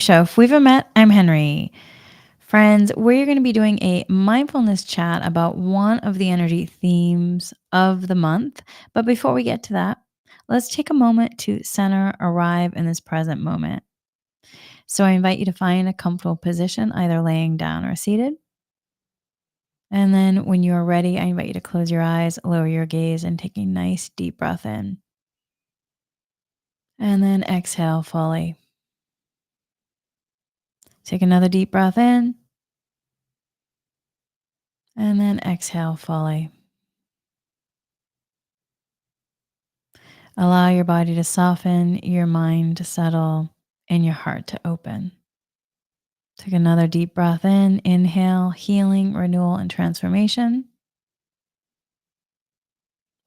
Show. If we've ever met, I'm Henry. Friends, we're going to be doing a mindfulness chat about one of the energy themes of the month. But before we get to that, let's take a moment to center, arrive in this present moment. So I invite you to find a comfortable position, either laying down or seated. And then when you are ready, I invite you to close your eyes, lower your gaze, and take a nice deep breath in. And then exhale fully. Take another deep breath in, and then exhale fully. Allow your body to soften, your mind to settle, and your heart to open. Take another deep breath in. Inhale, healing, renewal, and transformation.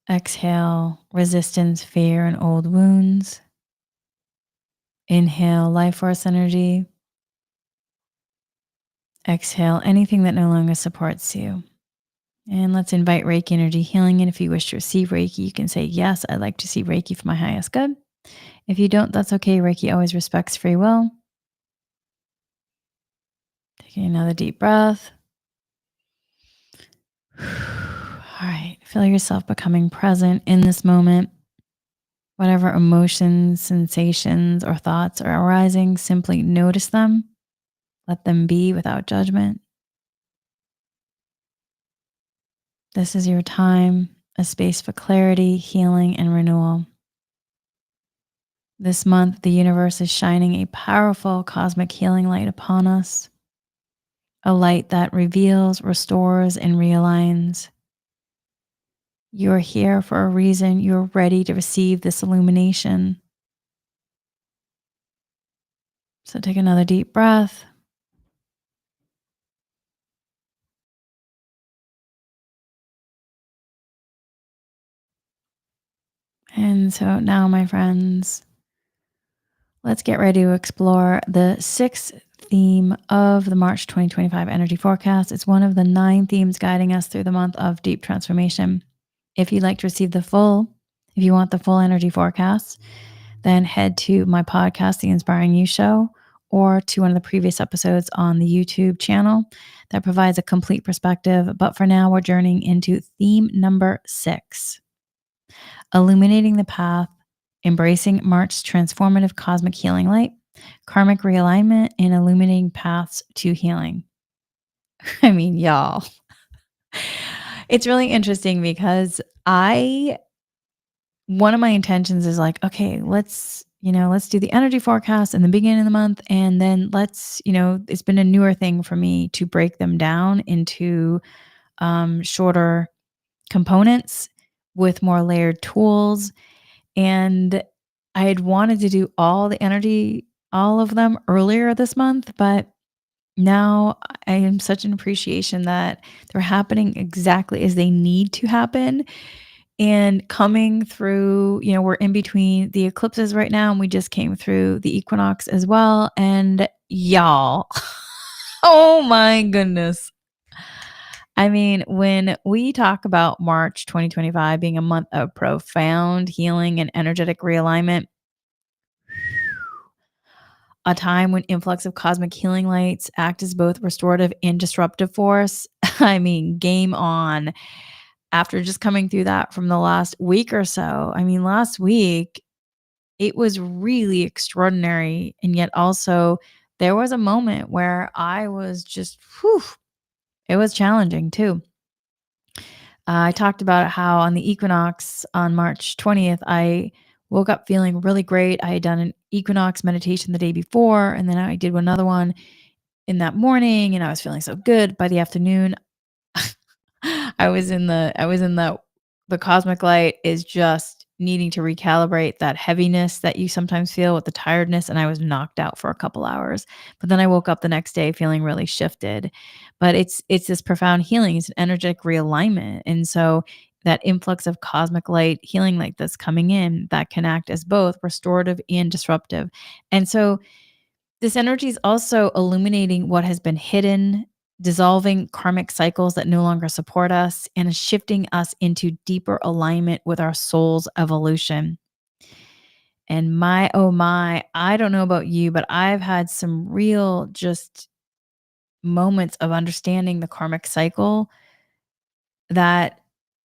Exhale, resistance, fear, and old wounds. Inhale, life force energy. Exhale, anything that no longer supports you. And let's invite Reiki energy healing in. If you wish to receive Reiki, you can say, yes, I'd like to see Reiki for my highest good. If you don't, that's okay. Reiki always respects free will. Taking another deep breath. All right. Feel yourself becoming present in this moment. Whatever emotions, sensations, or thoughts are arising, simply notice them. Let them be without judgment. This is your time, a space for clarity, healing, and renewal. This month, the universe is shining a powerful cosmic healing light upon us, a light that reveals, restores, and realigns. You're here for a reason. You're ready to receive this illumination. So take another deep breath. And so now, my friends, let's get ready to explore the sixth theme of the March 2025 energy forecast. It's one of the 9 themes guiding us through the month of deep transformation. If you'd like to receive if you want the full energy forecast, then head to my podcast, The Inspiring You Show, or to one of the previous episodes on the YouTube channel that provides a complete perspective. But for now, we're journeying into theme number 6, Illuminating the Path, Embracing March's Transformative Cosmic Healing Light, Karmic Realignment, and Illuminating Paths to Healing. I mean, y'all, it's really interesting because one of my intentions is like, okay, let's do the energy forecast in the beginning of the month. And then it's been a newer thing for me to break them down into shorter components with more layered tools. And I had wanted to do all of them earlier this month, but now I am such an appreciation that they're happening exactly as they need to happen. And coming through, we're in between the eclipses right now, and we just came through the equinox as well. And y'all, oh my goodness. I mean, when we talk about March 2025 being a month of profound healing and energetic realignment, a time when influx of cosmic healing lights act as both restorative and disruptive force, I mean, game on. After just coming through that from the last week or so, I mean, last week, it was really extraordinary. And yet also, there was a moment where I was just, it was challenging too. I talked about how on the equinox on March 20th, I woke up feeling really great. I had done an equinox meditation the day before, and then I did another one in that morning, and I was feeling so good. By the afternoon, the cosmic light is just needing to recalibrate that heaviness that you sometimes feel with the tiredness, and I was knocked out for a couple hours. But then I woke up the next day feeling really shifted. But it's this profound healing, it's an energetic realignment. And so that influx of cosmic light healing like this coming in that can act as both restorative and disruptive. And so this energy is also illuminating what has been hidden, dissolving karmic cycles that no longer support us, and is shifting us into deeper alignment with our soul's evolution. And my, oh my, I don't know about you, but I've had some real just moments of understanding the karmic cycle that,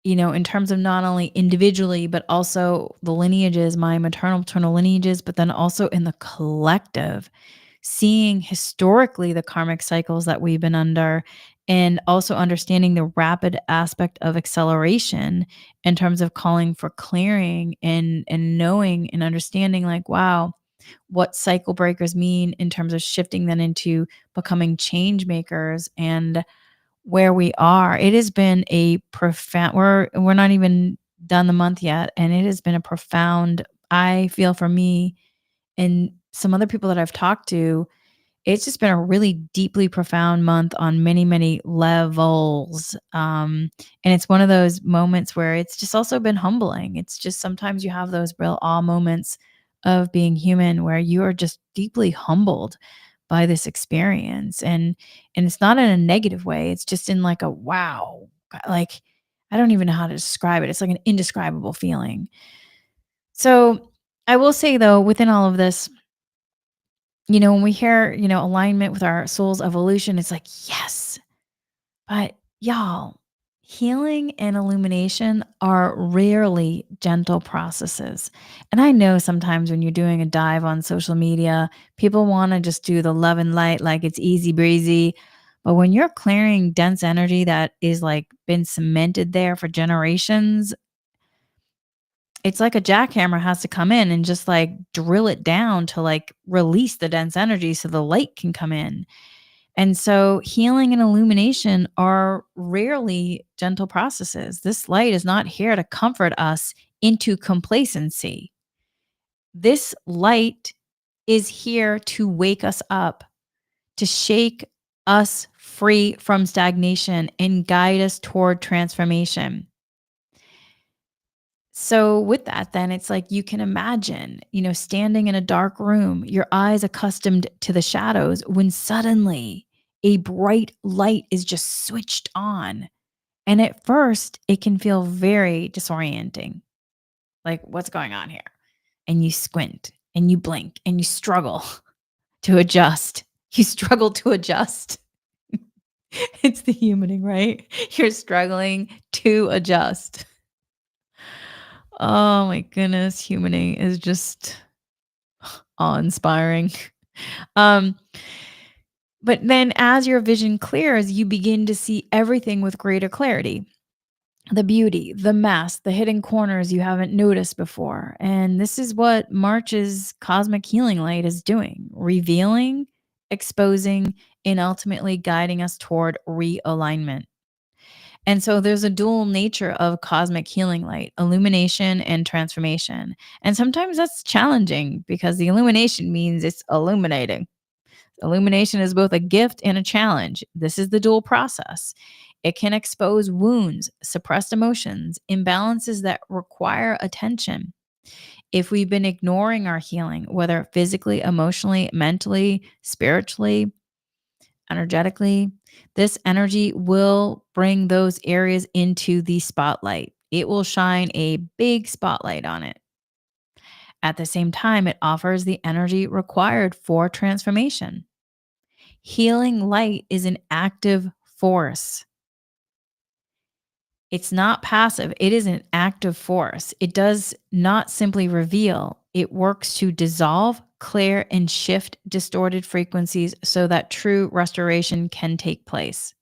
in terms of not only individually, but also the lineages, my maternal, paternal lineages, but then also in the collective, seeing historically the karmic cycles that we've been under, and also understanding the rapid aspect of acceleration in terms of calling for clearing and knowing and understanding, like, wow, what cycle breakers mean in terms of shifting them into becoming change makers, and where we are. It has been a profound, we're not even done the month yet, and it has been a profound, I feel, for me and some other people that I've talked to, it's just been a really deeply profound month on many, many levels. And it's one of those moments where it's just also been humbling. It's just sometimes you have those real awe moments of being human where you are just deeply humbled by this experience. And it's not in a negative way. It's just in like a wow. Like I don't even know how to describe it. It's like an indescribable feeling. So I will say though, within all of this, when we hear, alignment with our soul's evolution, it's like, yes. But y'all, healing and illumination are rarely gentle processes. And I know sometimes when you're doing a dive on social media, people want to just do the love and light like it's easy breezy. But when you're clearing dense energy that is like been cemented there for generations, it's like a jackhammer has to come in and just like drill it down to like release the dense energy so the light can come in. And so healing and illumination are rarely gentle processes. This light is not here to comfort us into complacency. This light is here to wake us up, to shake us free from stagnation and guide us toward transformation. So with that, then it's like you can imagine, standing in a dark room, your eyes accustomed to the shadows, when suddenly a bright light is just switched on. And at first, it can feel very disorienting. Like, what's going on here? And you squint and you blink and you struggle to adjust. You struggle to adjust. It's the humaning, right? You're struggling to adjust. Oh my goodness, humaning is just awe-inspiring. Um, but then as your vision clears, you begin to see everything with greater clarity. The beauty, the mess, the hidden corners you haven't noticed before. And this is what March's cosmic healing light is doing, revealing, exposing, and ultimately guiding us toward realignment. And so there's a dual nature of cosmic healing light, illumination and transformation. And sometimes that's challenging because the illumination means it's illuminating. Illumination is both a gift and a challenge. This is the dual process. It can expose wounds, suppressed emotions, imbalances that require attention. If we've been ignoring our healing, whether physically, emotionally, mentally, spiritually, energetically, this energy will bring those areas into the spotlight. It will shine a big spotlight on it. At the same time, it offers the energy required for transformation. Healing light is an active force. It's not passive, it is an active force. It does not simply reveal, it works to dissolve, clear, and shift distorted frequencies so that true restoration can take place.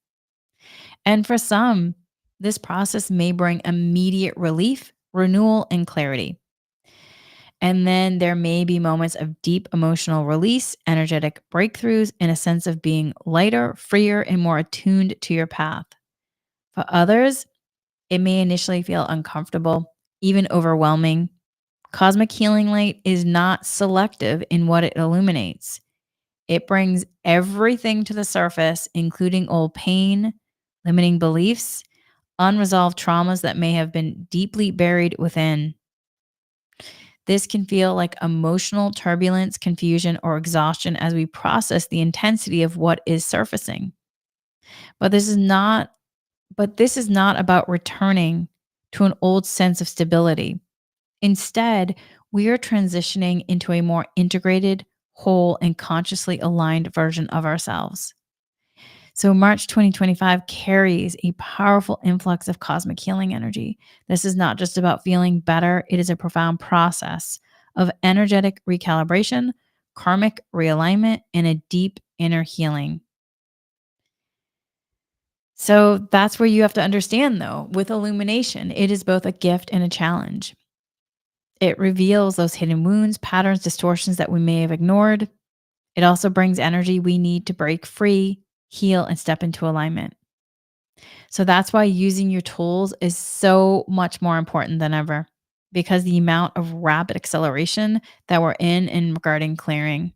And for some, this process may bring immediate relief, renewal, and clarity. And then there may be moments of deep emotional release, energetic breakthroughs, and a sense of being lighter, freer, and more attuned to your path. For others, it may initially feel uncomfortable, even overwhelming. Cosmic healing light is not selective in what it illuminates. It brings everything to the surface, including old pain, limiting beliefs, unresolved traumas that may have been deeply buried within. This can feel like emotional turbulence, confusion, or exhaustion as we process the intensity of what is surfacing. But this is not about returning to an old sense of stability. Instead, We are transitioning into a more integrated, whole, and consciously aligned version of ourselves. So, March 2025 carries a powerful influx of cosmic healing energy. This is not just about feeling better, it is a profound process of energetic recalibration, karmic realignment, and a deep inner healing. So, that's where you have to understand, though, with illumination, it is both a gift and a challenge. It reveals those hidden wounds, patterns, distortions that we may have ignored. It also brings energy we need to break free, heal, and step into alignment. So that's why using your tools is so much more important than ever because the amount of rapid acceleration that we're in regarding clearing.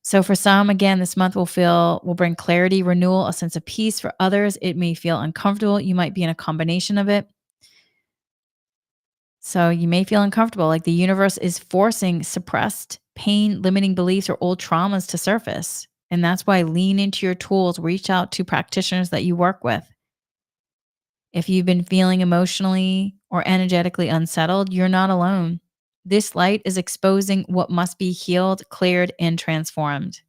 So for some, again, this month will bring clarity, renewal, a sense of peace. For others, it may feel uncomfortable. You might be in a combination of it. So you may feel uncomfortable, like the universe is forcing suppressed pain, limiting beliefs, or old traumas to surface. And that's why lean into your tools, reach out to practitioners that you work with. If you've been feeling emotionally or energetically unsettled, you're not alone. This light is exposing what must be healed, cleared, and transformed.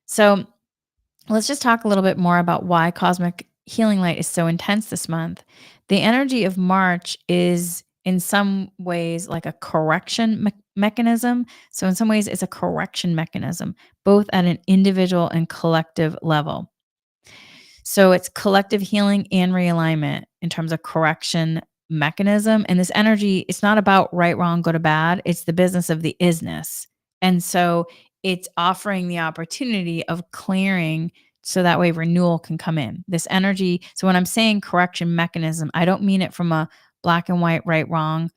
So let's just talk a little bit more about why cosmic healing light is so intense this month. The energy of March is in some ways like a correction mechanism. So, in some ways, it's a correction mechanism, both at an individual and collective level. So it's collective healing and realignment in terms of correction mechanism. And this energy, it's not about right, wrong, good or bad. It's the business of the isness. And so it's offering the opportunity of clearing so that way renewal can come in. This energy. So when I'm saying correction mechanism, I don't mean it from a black and white, right, wrong,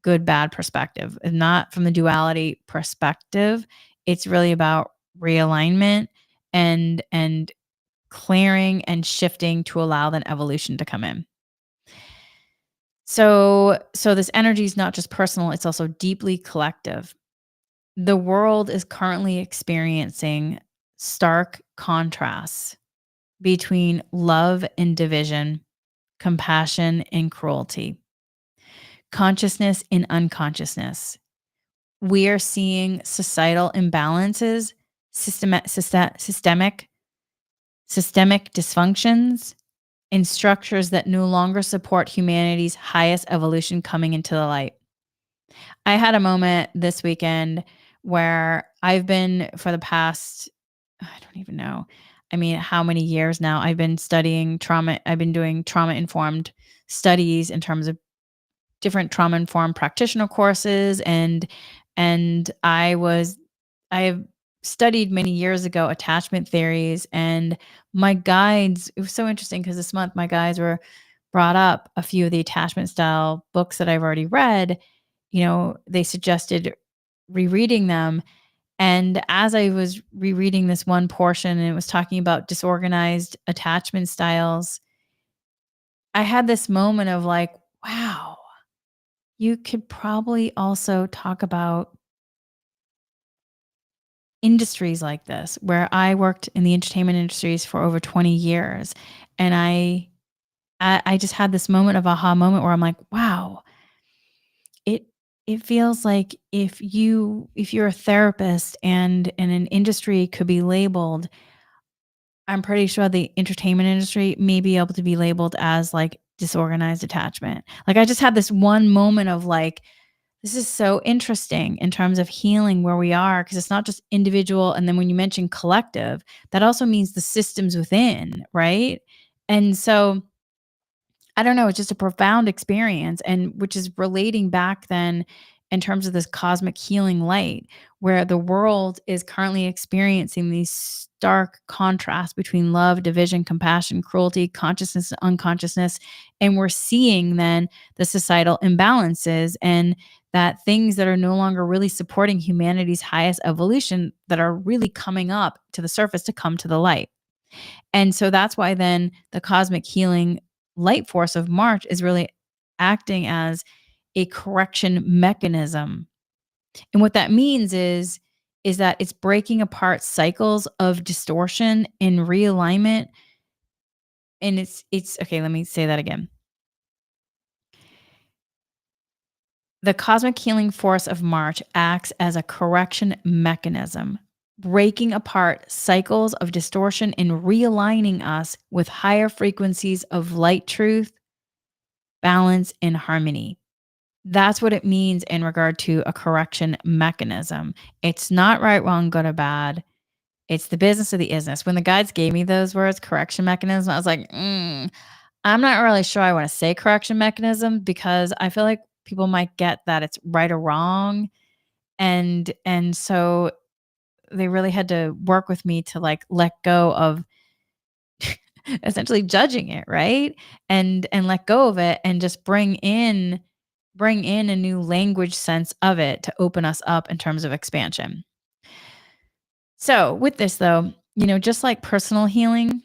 good, bad perspective, and not from the duality perspective. It's really about realignment and clearing and shifting to allow that evolution to come in. So this energy is not just personal, it's also deeply collective. The world is currently experiencing stark contrasts between love and division, compassion and cruelty, consciousness and unconsciousness. We are seeing societal imbalances, systemic dysfunctions, in structures that no longer support humanity's highest evolution coming into the light. I had a moment this weekend where I've been for the past, I don't even know. I mean, how many years now I've been studying trauma. I've been doing trauma informed studies in terms of different trauma informed practitioner courses and I have studied many years ago attachment theories and my guides, it was so interesting because this month my guides were brought up a few of the attachment style books that I've already read. They suggested rereading them. And as I was rereading this one portion and it was talking about disorganized attachment styles, I had this moment of like, wow, you could probably also talk about industries like this, where I worked in the entertainment industries for over 20 years, and I just had this moment of aha moment where I'm like, "Wow, it it feels like if you're a therapist and an industry could be labeled, I'm pretty sure the entertainment industry may be able to be labeled as, like, disorganized attachment." Like, I just had this one moment of, like, this is so interesting in terms of healing where we are because it's not just individual, and then when you mention collective, that also means the systems within, right? And so I don't know, it's just a profound experience and which is relating back then in terms of this cosmic healing light where the world is currently experiencing these stark contrasts between love, division, compassion, cruelty, consciousness, and unconsciousness. And we're seeing then the societal imbalances and that things that are no longer really supporting humanity's highest evolution that are really coming up to the surface to come to the light. And so that's why then the cosmic healing light force of March is really acting as a correction mechanism. And what that means is that it's breaking apart cycles of distortion and realignment and it's okay, let me say that again. The cosmic healing force of March acts as a correction mechanism, breaking apart cycles of distortion and realigning us with higher frequencies of light, truth, balance, and harmony. That's what it means in regard to a correction mechanism. It's not right, wrong, good, or bad. It's the business of the isness. When the guides gave me those words, correction mechanism, I was like, I'm not really sure I want to say correction mechanism because I feel like people might get that it's right or wrong. And so they really had to work with me to like let go of essentially judging it, right? And let go of it and just bring in a new language sense of it to open us up in terms of expansion. So, with this though, just like personal healing,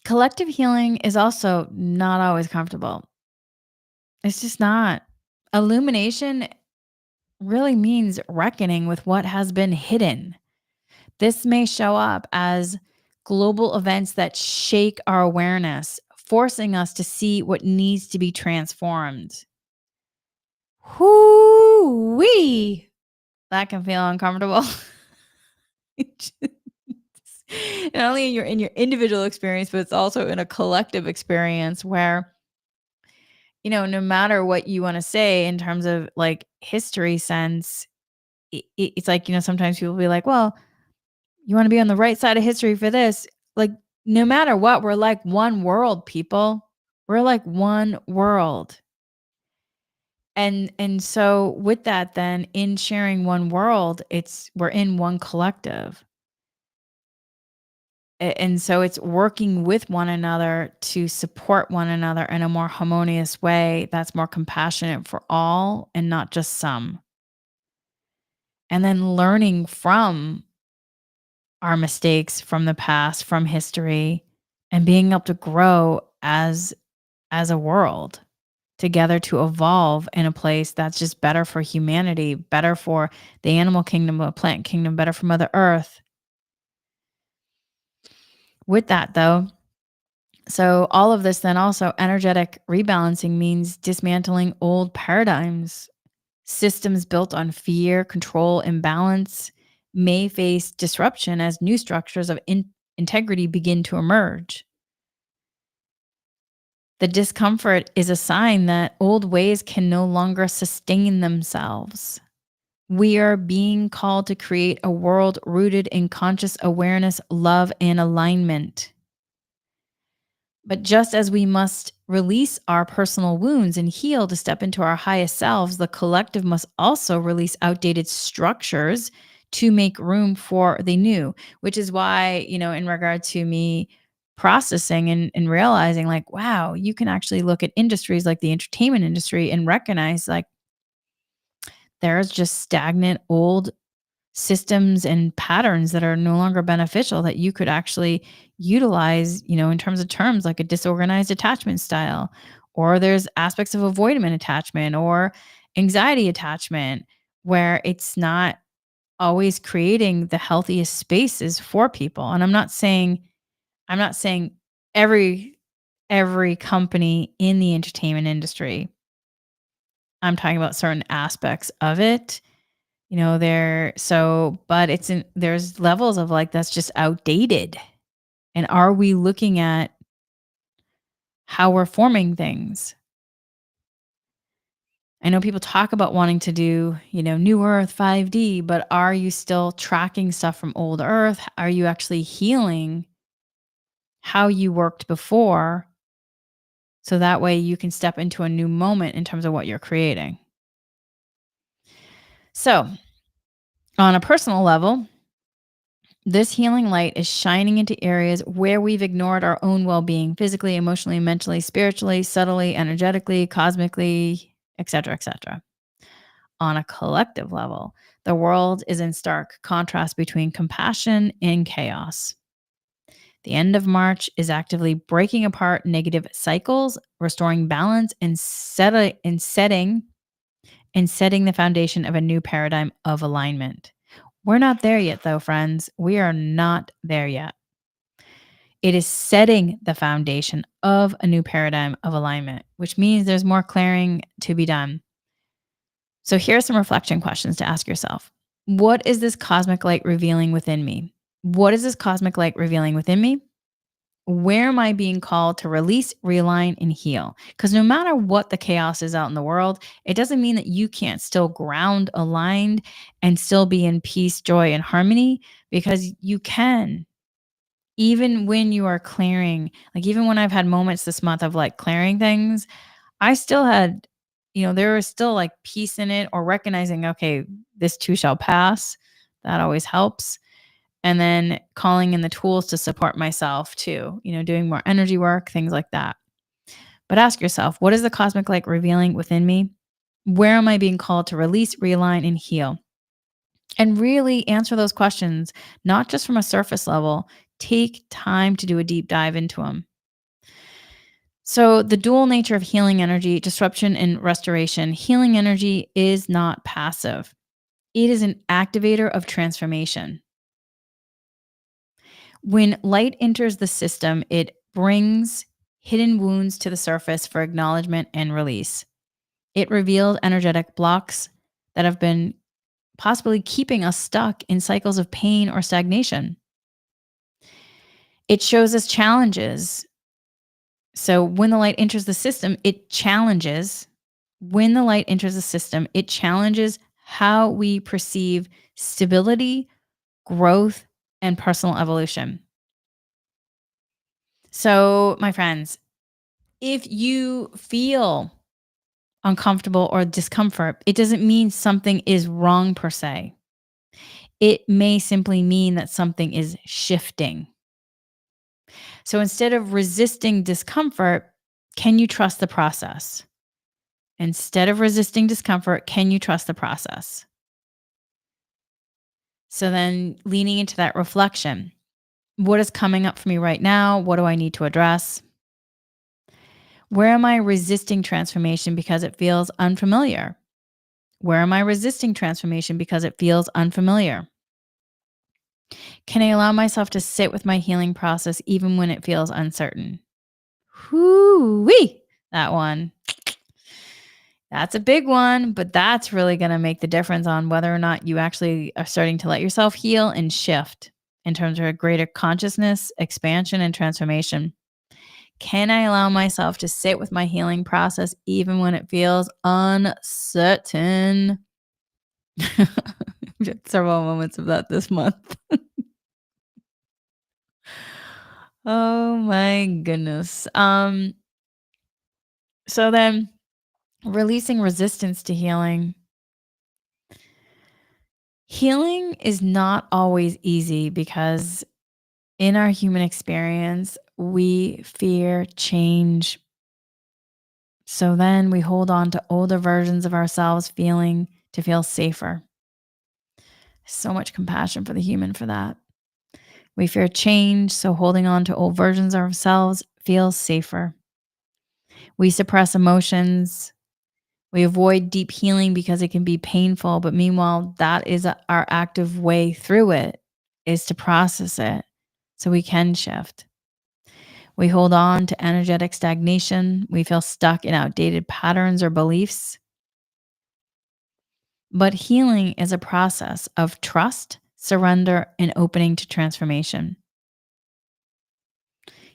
collective healing is also not always comfortable. It's just not. Illumination really means reckoning with what has been hidden. This may show up as global events that shake our awareness, forcing us to see what needs to be transformed. Whoo-wee! That can feel uncomfortable. Not only in your individual experience, but it's also in a collective experience where, no matter what you want to say in terms of like history sense, it's like, sometimes people be like, well, you want to be on the right side of history for this. Like, no matter what, we're like one world, people. We're like one world. And so with that, then in sharing one world, we're in one collective. And so it's working with one another to support one another in a more harmonious way that's more compassionate for all and not just some. And then learning from our mistakes from the past, from history, and being able to grow as a world together to evolve in a place that's just better for humanity, better for the animal kingdom, the plant kingdom, better for Mother Earth. With that though, so all of this then also energetic rebalancing means dismantling old paradigms. Systems built on fear, control, imbalance may face disruption as new structures of integrity begin to emerge. The discomfort is a sign that old ways can no longer sustain themselves. We are being called to create a world rooted in conscious awareness, love, and alignment. But just as we must release our personal wounds and heal to step into our highest selves, the collective must also release outdated structures to make room for the new, which is why, in regard to me processing and realizing like, wow, you can actually look at industries like the entertainment industry and recognize like there's just stagnant old systems and patterns that are no longer beneficial that you could actually utilize, in terms of terms like a disorganized attachment style, or there's aspects of avoidant attachment or anxiety attachment where it's not always creating the healthiest spaces for people. And I'm not saying every company in the entertainment industry. I'm talking about certain aspects of it. But there's levels of like that's just outdated. And are we looking at how we're forming things? I know people talk about wanting to do, new earth 5D, but are you still tracking stuff from old earth? Are you actually healing how you worked before? So that way you can step into a new moment in terms of what you're creating. So, on a personal level, this healing light is shining into areas where we've ignored our own well being physically, emotionally, mentally, spiritually, subtly, energetically, cosmically, etc., etc. On a collective level, the world is in stark contrast between compassion and chaos. The end of March is actively breaking apart negative cycles, restoring balance, and setting the foundation of a new paradigm of alignment. We're not there yet, though, friends. We are not there yet. It is setting the foundation of a new paradigm of alignment, which means there's more clearing to be done. So here are some reflection questions to ask yourself. What is this cosmic light revealing within me? What is this cosmic light revealing within me? Where am I being called to release, realign, and heal? Because no matter what the chaos is out in the world, it doesn't mean that you can't still ground aligned and still be in peace, joy, and harmony, because you can. Even when you are clearing, like even when I've had moments this month of like clearing things, I still had, there was still like peace in it, or recognizing, okay, this too shall pass. That always helps. And then calling in the tools to support myself too, doing more energy work, things like that. But ask yourself, what is the cosmic light revealing within me? Where am I being called to release, realign, and heal? And really answer those questions, not just from a surface level. Take time to do a deep dive into them. So, the dual nature of healing energy, disruption and restoration. Healing energy is not passive, it is an activator of transformation. When light enters the system, it brings hidden wounds to the surface for acknowledgement and release. It reveals energetic blocks that have been possibly keeping us stuck in cycles of pain or stagnation. It shows us challenges. So when the light enters the system, it challenges. When the light enters the system, it challenges how we perceive stability, growth, and personal evolution. So, my friends, if you feel uncomfortable or discomfort, it doesn't mean something is wrong per se. It may simply mean that something is shifting. So instead of resisting discomfort, can you trust the process? Instead of resisting discomfort, can you trust the process? So then leaning into that reflection, what is coming up for me right now? What do I need to address? Where am I resisting transformation because it feels unfamiliar? Where am I resisting transformation because it feels unfamiliar? Can I allow myself to sit with my healing process even when it feels uncertain? Whoo-wee! That one. That's a big one, but that's really going to make the difference on whether or not you actually are starting to let yourself heal and shift in terms of a greater consciousness, expansion, and transformation. Can I allow myself to sit with my healing process even when it feels uncertain? I've had several moments of that this month. Oh my goodness. So then releasing resistance to healing. Healing is not always easy because in our human experience, we fear change. So then we hold on to older versions of ourselves feeling to feel safer. So much compassion for the human for that. We fear change, so holding on to old versions of ourselves feels safer. We suppress emotions. We avoid deep healing because it can be painful, but meanwhile, that is our active way through it, is to process it so we can shift. We hold on to energetic stagnation. We feel stuck in outdated patterns or beliefs. But healing is a process of trust, surrender, and opening to transformation.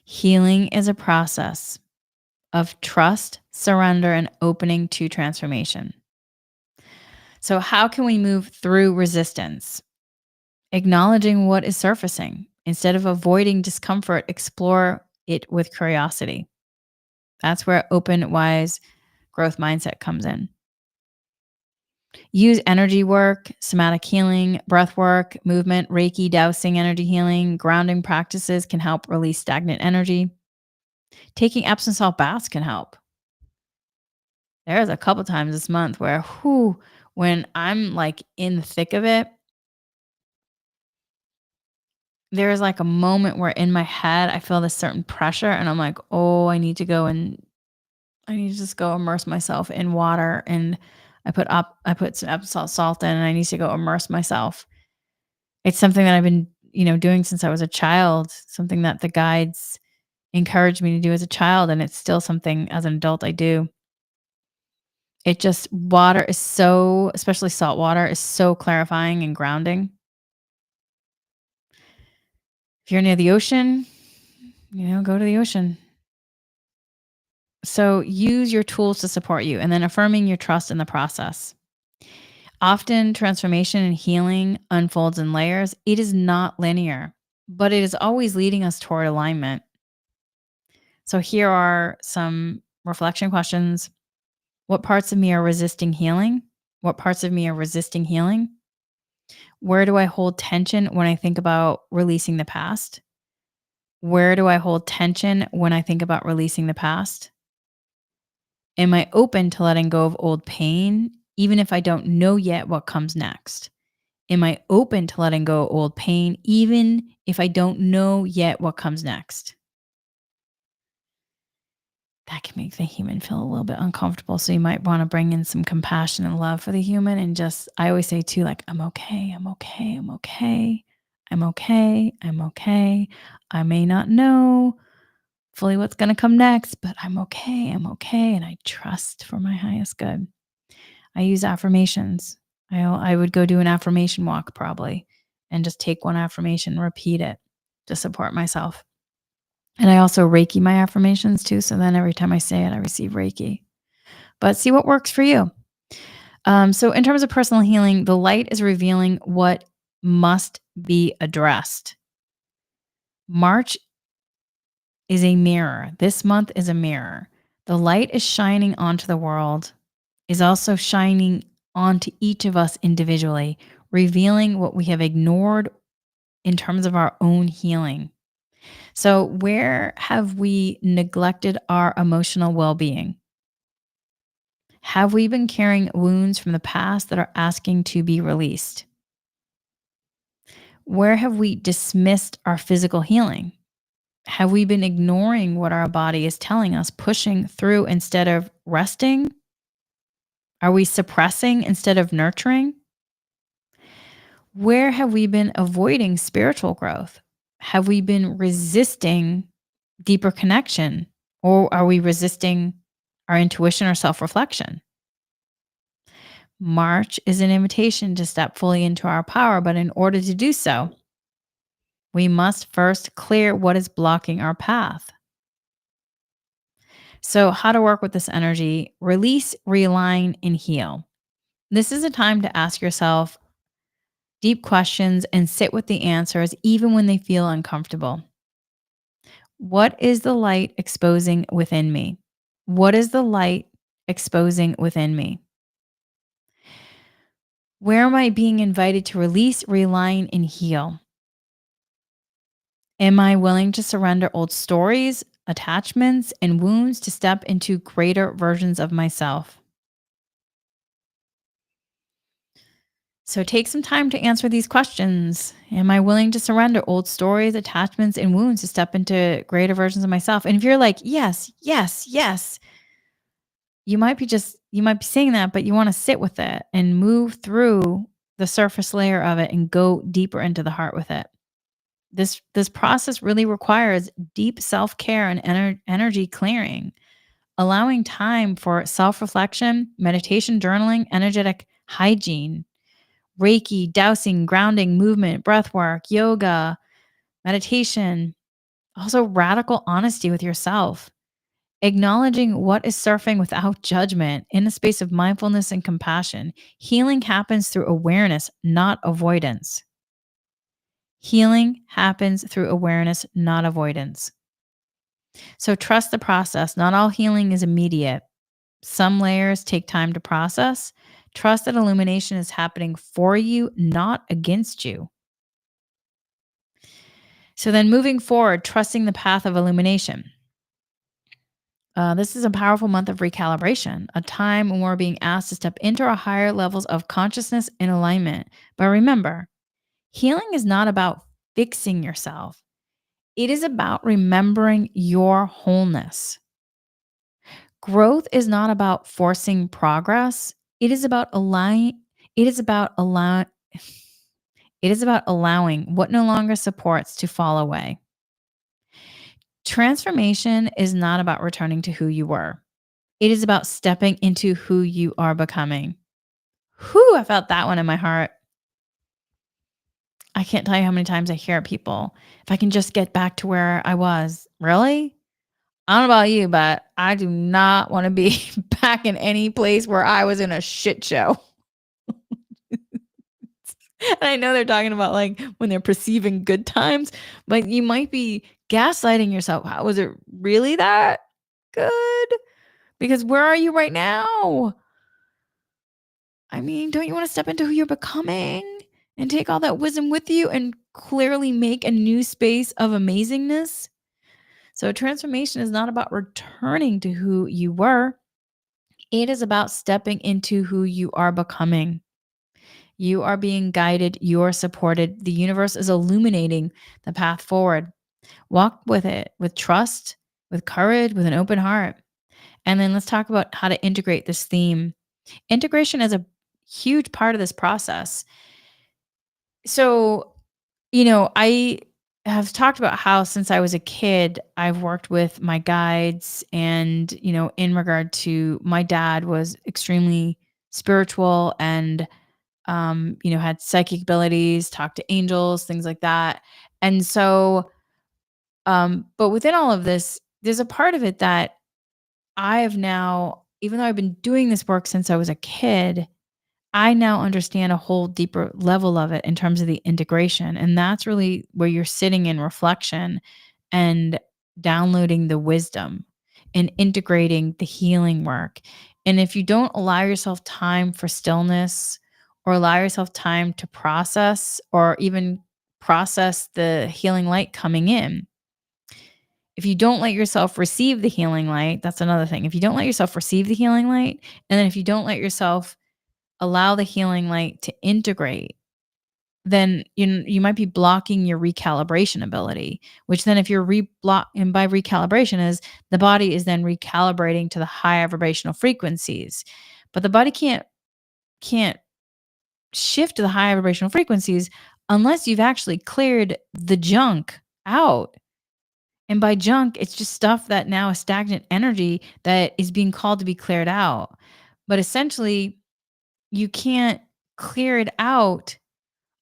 Healing is a process of trust, surrender, and opening to transformation. So, how can we move through resistance? Acknowledging what is surfacing. Instead of avoiding discomfort, explore it with curiosity. That's where open, wise growth mindset comes in. Use energy work, somatic healing, breath work, movement, Reiki, dowsing, energy healing, grounding practices can help release stagnant energy. Taking Epsom salt baths can help. There's a couple times this month where, when I'm like in the thick of it, there's like a moment where in my head I feel this certain pressure and I'm like, oh, I need to just go immerse myself in water. And I put some Epsom salt in and I need to go immerse myself. It's something that I've been, doing since I was a child, something that the guides encouraged me to do as a child. And it's still something as an adult I do. It just water is so especially salt water is so clarifying and grounding. If you're near the ocean, go to the ocean. So use your tools to support you and then affirming your trust in the process. Often transformation and healing unfolds in layers. It is not linear, but it is always leading us toward alignment. So here are some reflection questions. What parts of me are resisting healing? What parts of me are resisting healing? Where do I hold tension when I think about releasing the past? Where do I hold tension when I think about releasing the past? Am I open to letting go of old pain, even if I don't know yet what comes next? Am I open to letting go of old pain, even if I don't know yet what comes next? That can make the human feel a little bit uncomfortable. So you might want to bring in some compassion and love for the human. And just, I always say too, like, I'm okay, I'm okay, I'm okay, I'm okay, I'm okay. I may not know fully what's going to come next, but I'm okay, I'm okay. And I trust for my highest good. I use affirmations. I would go do an affirmation walk probably and just take one affirmation, repeat it to support myself. And I also Reiki my affirmations too. So then every time I say it, I receive Reiki. But see what works for you. So, in terms of personal healing, the light is revealing what must be addressed. March is a mirror. This month is a mirror. The light is shining onto the world, is also shining onto each of us individually, revealing what we have ignored in terms of our own healing. So, where have we neglected our emotional well being? Have we been carrying wounds from the past that are asking to be released? Where have we dismissed our physical healing? Have we been ignoring what our body is telling us, pushing through instead of resting? Are we suppressing instead of nurturing? Where have we been avoiding spiritual growth? Have we been resisting deeper connection? Or are we resisting our intuition or self reflection? March is an invitation to step fully into our power, but in order to do so, we must first clear what is blocking our path. So, how to work with this energy: release, realign, and heal. This is a time to ask yourself deep questions and sit with the answers, even when they feel uncomfortable. What is the light exposing within me? What is the light exposing within me? Where am I being invited to release, realign, and heal? Am I willing to surrender old stories, attachments, and wounds to step into greater versions of myself? So take some time to answer these questions. Am I willing to surrender old stories, attachments, and wounds to step into greater versions of myself? And if you're like, yes, yes, yes, you might be saying that, but you want to sit with it and move through the surface layer of it and go deeper into the heart with it. This process really requires deep self-care and energy clearing, allowing time for self-reflection, meditation, journaling, energetic hygiene, Reiki, dowsing, grounding, movement, breath work, yoga, meditation, also radical honesty with yourself, acknowledging what is surfing without judgment in a space of mindfulness and compassion. Healing happens through awareness, not avoidance. Healing happens through awareness, not avoidance. So trust the process. Not all healing is immediate. Some layers take time to process. Trust that illumination is happening for you, not against you. So then moving forward, trusting the path of illumination. This is a powerful month of recalibration, a time when we're being asked to step into our higher levels of consciousness and alignment. But remember, healing is not about fixing yourself. It is about remembering your wholeness. Growth is not about forcing progress. It is about allowing it is about allow it is about allowing what no longer supports to fall away. Transformation is not about returning to who you were. It is about stepping into who you are becoming. Whew, I felt that one in my heart. I can't tell you how many times I hear people, if I can just get back to where I was. Really? I don't know about you, but I do not want to be back in any place where I was in a shit show. And I know they're talking about like when they're perceiving good times, but you might be gaslighting yourself. How was it really that good? Because where are you right now? I mean, don't you want to step into who you're becoming and take all that wisdom with you and clearly make a new space of amazingness? So, transformation is not about returning to who you were, it is about stepping into who you are becoming. You are being guided, you are supported. The universe is illuminating the path forward. Walk with it with trust, with courage, with an open heart. And then let's talk about how to integrate this theme. Integration is a huge part of this process. So, I have talked about how since I was a kid, I've worked with my guides and, in regard to my dad was extremely spiritual and had psychic abilities, talked to angels, things like that. And so, but within all of this, there's a part of it that I have now, even though I've been doing this work since I was a kid, I now understand a whole deeper level of it in terms of the integration. And that's really where you're sitting in reflection and downloading the wisdom and integrating the healing work. And if you don't allow yourself time for stillness or allow yourself time to process or even process the healing light coming in, if you don't let yourself receive the healing light, that's another thing. If you don't let yourself receive the healing light, and then if you don't let yourself allow the healing light to integrate, then you might be blocking your recalibration ability, which then if you're and by recalibration is the body is then recalibrating to the higher vibrational frequencies. But the body can't shift to the higher vibrational frequencies unless you've actually cleared the junk out. And by junk, it's just stuff that now is stagnant energy that is being called to be cleared out. But essentially, you can't clear it out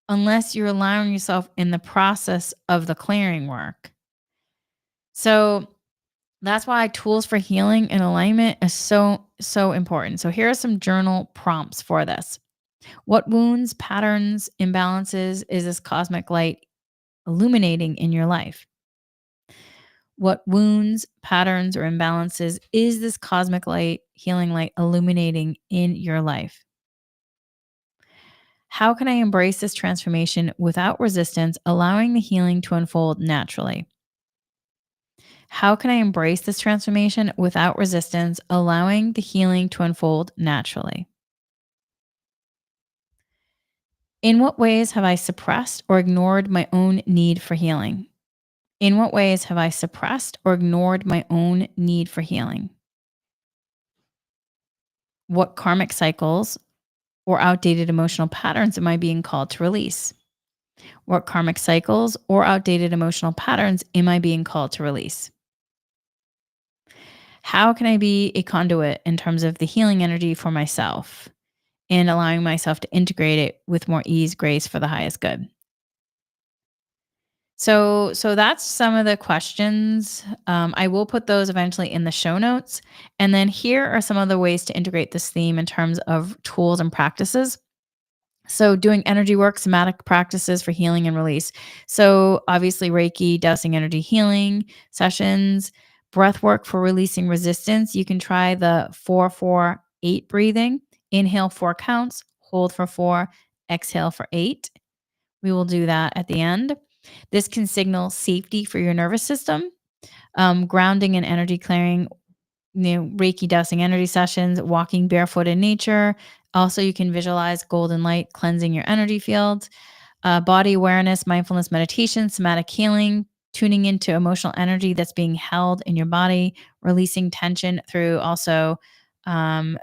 unless you're allowing yourself in the process of the clearing work. So that's why tools for healing and alignment is so, so important. So here are some journal prompts for this. What wounds, patterns, imbalances is this cosmic light illuminating in your life? What wounds, patterns, or imbalances is this cosmic light, healing light illuminating in your life? How can I embrace this transformation without resistance, allowing the healing to unfold naturally? How can I embrace this transformation without resistance, allowing the healing to unfold naturally? In what ways have I suppressed or ignored my own need for healing? In what ways have I suppressed or ignored my own need for healing? What karmic cycles or outdated emotional patterns am I being called to release? What karmic cycles or outdated emotional patterns am I being called to release? How can I be a conduit in terms of the healing energy for myself and allowing myself to integrate it with more ease, grace for the highest good? So that's some of the questions. I will put those eventually in the show notes. And then here are some of the ways to integrate this theme in terms of tools and practices. So, doing energy work, somatic practices for healing and release. So, obviously, Reiki, dowsing energy healing sessions, breath work for releasing resistance. You can try the 4-4-8 breathing. Inhale 4 counts, hold for 4, exhale for 8. We will do that at the end. This can signal safety for your nervous system, grounding and energy clearing, Reiki dowsing energy sessions, walking barefoot in nature. Also, you can visualize golden light cleansing your energy field, body awareness, mindfulness meditation, somatic healing, tuning into emotional energy that's being held in your body, releasing tension through also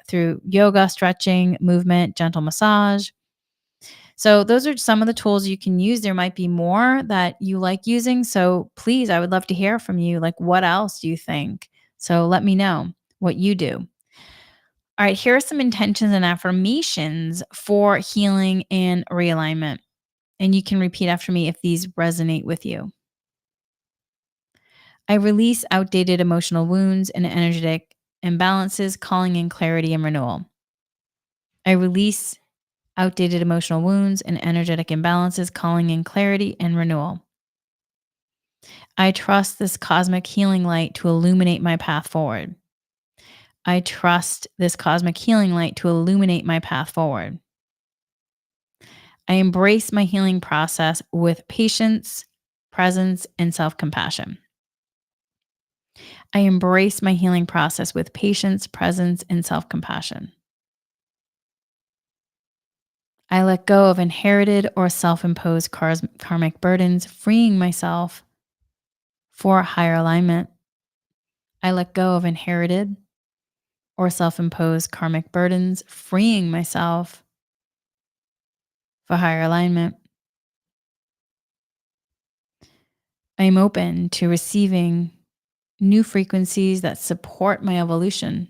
through yoga, stretching, movement, gentle massage. So those are some of the tools you can use. There might be more that you like using. So please, I would love to hear from you. Like, what else do you think? So let me know what you do. All right, here are some intentions and affirmations for healing and realignment. And you can repeat after me if these resonate with you. I release outdated emotional wounds and energetic imbalances, calling in clarity and renewal. I release outdated emotional wounds and energetic imbalances, calling in clarity and renewal. I trust this cosmic healing light to illuminate my path forward. I trust this cosmic healing light to illuminate my path forward. I embrace my healing process with patience, presence, and self compassion. I embrace my healing process with patience, presence, and self compassion. I let go of inherited or self imposed karmic burdens, freeing myself for higher alignment. I let go of inherited or self imposed karmic burdens, freeing myself for higher alignment. I am open to receiving new frequencies that support my evolution.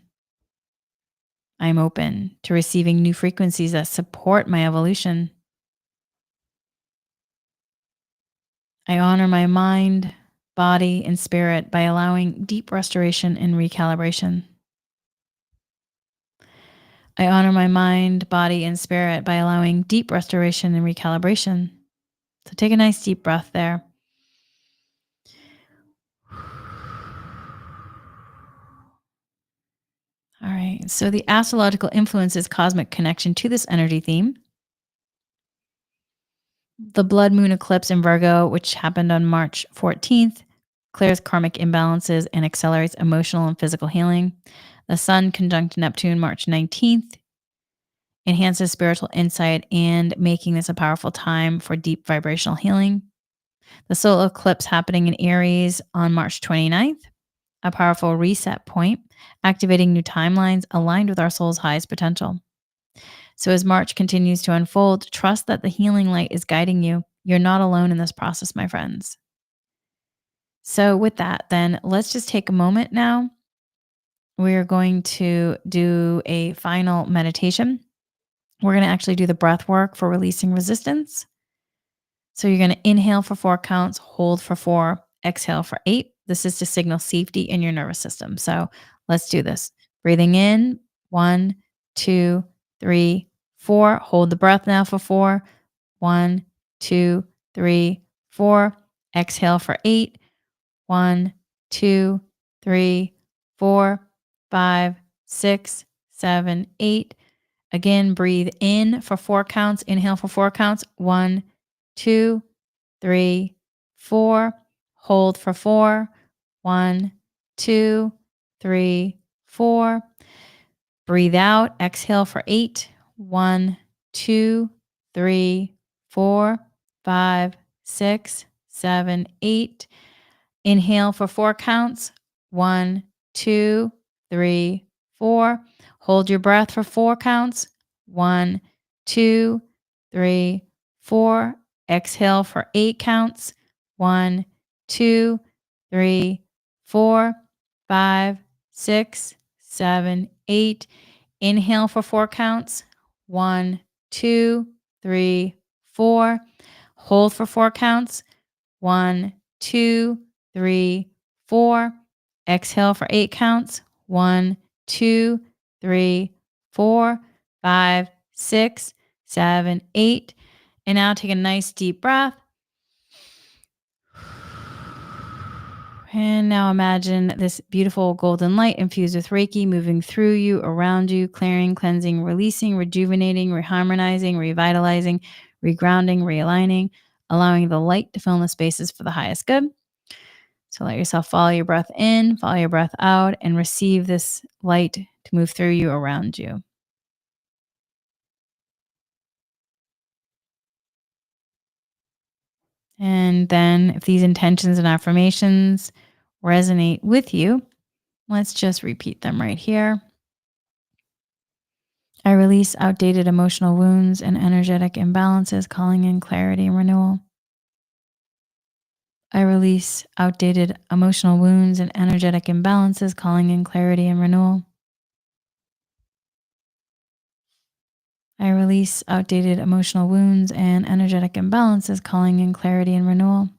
I am open to receiving new frequencies that support my evolution. I honor my mind, body, and spirit by allowing deep restoration and recalibration. I honor my mind, body, and spirit by allowing deep restoration and recalibration. So take a nice deep breath there. All right. So the astrological influence is cosmic connection to this energy theme. The blood moon eclipse in Virgo, which happened on March 14th, clears karmic imbalances and accelerates emotional and physical healing. The sun conjunct Neptune March 19th enhances spiritual insight and making this a powerful time for deep vibrational healing. The solar eclipse happening in Aries on March 29th, a powerful reset point, activating new timelines aligned with our soul's highest potential. So as March continues to unfold, trust that the healing light is guiding you. You're not alone in this process, my friends. So with that, then let's just take a moment now. We're going to do a final meditation. We're going to actually do the breath work for releasing resistance. So you're going to inhale for 4 counts, hold for 4, exhale for 8. This is to signal safety in your nervous system. So let's do this. Breathing in, 1, 2, 3, 4. Hold the breath now for 4. 1, 2, 3, 4. Exhale for 8. 1, 2, 3, 4, 5, 6, 7, 8. Again, breathe in for 4 counts. Inhale for 4 counts. 1, 2, 3, 4. Hold for 4. 1, 2, 3, 4. Breathe out. Exhale for 8. 1, 2, 3, 4, 5, 6, 7, 8. Inhale for 4 counts. 1, 2, 3, 4. Hold your breath for 4 counts. 1, 2, 3, 4. Exhale for 8 counts. 1, 2, 3, 4, 5, 6, 7, 8. Inhale for 4 counts. 1, 2, 3, 4. Hold for 4 counts. 1, 2, 3, 4. Exhale for 8 counts. 1, 2, 3, 4, 5, 6, 7, 8. And now take a nice deep breath. And now imagine this beautiful golden light infused with Reiki moving through you, around you, clearing, cleansing, releasing, rejuvenating, reharmonizing, revitalizing, regrounding, realigning, allowing the light to fill in the spaces for the highest good. So let yourself follow your breath in, follow your breath out, and receive this light to move through you, around you. And then, if these intentions and affirmations resonate with you, let's just repeat them right here. I release outdated emotional wounds and energetic imbalances, calling in clarity and renewal. I release outdated emotional wounds and energetic imbalances, calling in clarity and renewal. I release outdated emotional wounds and energetic imbalances, calling in clarity and renewal.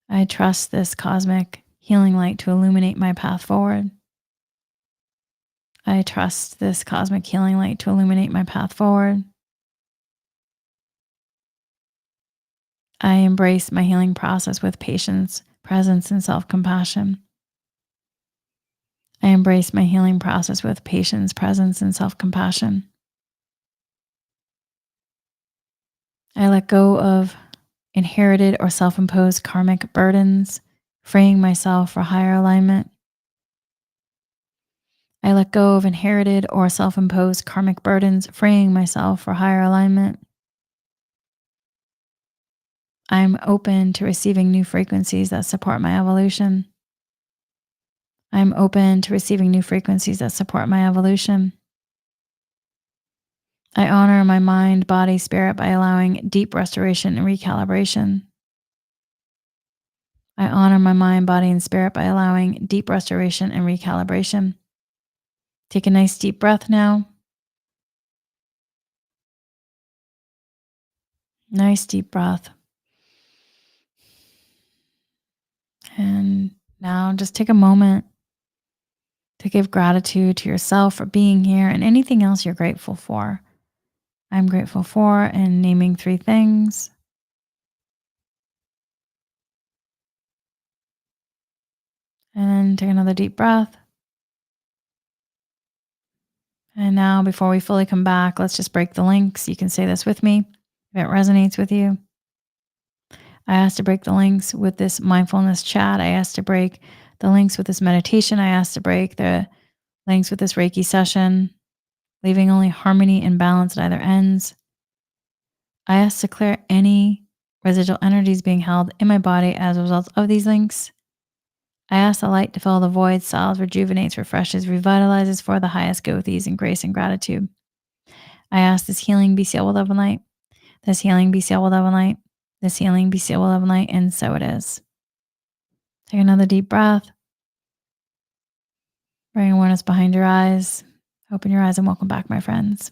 I trust this cosmic healing light to illuminate my path forward. I trust this cosmic healing light to illuminate my path forward. I embrace my healing process with patience, presence, and self compassion. I embrace my healing process with patience, presence, and self compassion. I let go of inherited or self imposed karmic burdens, freeing myself for higher alignment. I let go of inherited or self imposed karmic burdens, freeing myself for higher alignment. I'm open to receiving new frequencies that support my evolution. I'm open to receiving new frequencies that support my evolution. I honor my mind, body, spirit by allowing deep restoration and recalibration. I honor my mind, body, and spirit by allowing deep restoration and recalibration. Take a nice deep breath now. Nice deep breath. And now just take a moment to give gratitude to yourself for being here and anything else you're grateful for. I'm grateful for, and naming 3 things. And then take another deep breath. And now, before we fully come back, let's just break the links. You can say this with me if it resonates with you. I asked to break the links with this mindfulness chat. I asked to break the links with this meditation. I asked to break the links with this Reiki session, leaving only harmony and balance at either ends. I asked to clear any residual energies being held in my body as a result of these links. I ask the light to fill the void, solves, rejuvenates, refreshes, revitalizes for the highest good with ease and grace and gratitude. I ask this healing be sealed with love and light. This healing be sealed with love and light. This healing be sealed with love and light. And so it is. Take another deep breath. Bring awareness behind your eyes. Open your eyes and welcome back, my friends.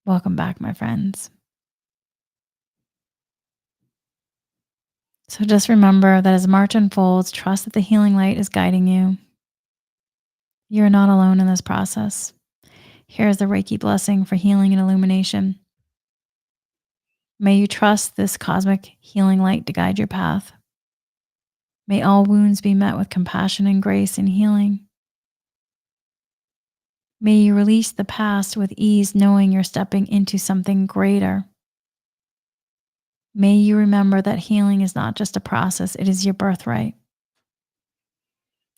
Welcome back, my friends. So just remember that as March unfolds, trust that the healing light is guiding you. You're not alone in this process. Here's the Reiki blessing for healing and illumination. May you trust this cosmic healing light to guide your path. May all wounds be met with compassion and grace and healing. May you release the past with ease, knowing you're stepping into something greater. May you remember that healing is not just a process, it is your birthright.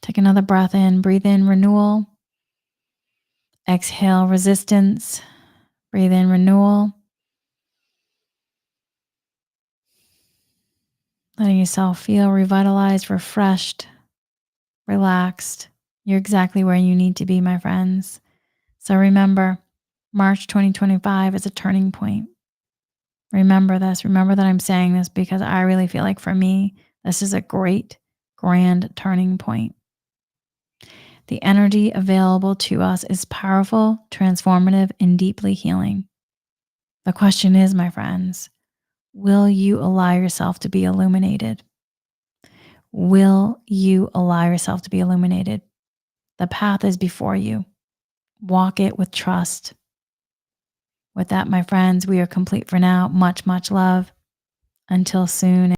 Take another breath in, breathe in renewal. Exhale resistance. Breathe in renewal. Letting yourself feel revitalized, refreshed, relaxed. You're exactly where you need to be, my friends. So remember, March 2025 is a turning point. Remember this. Remember that I'm saying this because I really feel like for me, this is a great, grand turning point. The energy available to us is powerful, transformative, and deeply healing. The question is, my friends, will you allow yourself to be illuminated? Will you allow yourself to be illuminated? The path is before you. Walk it with trust. With that, my friends, we are complete for now. Much, much love. Until soon.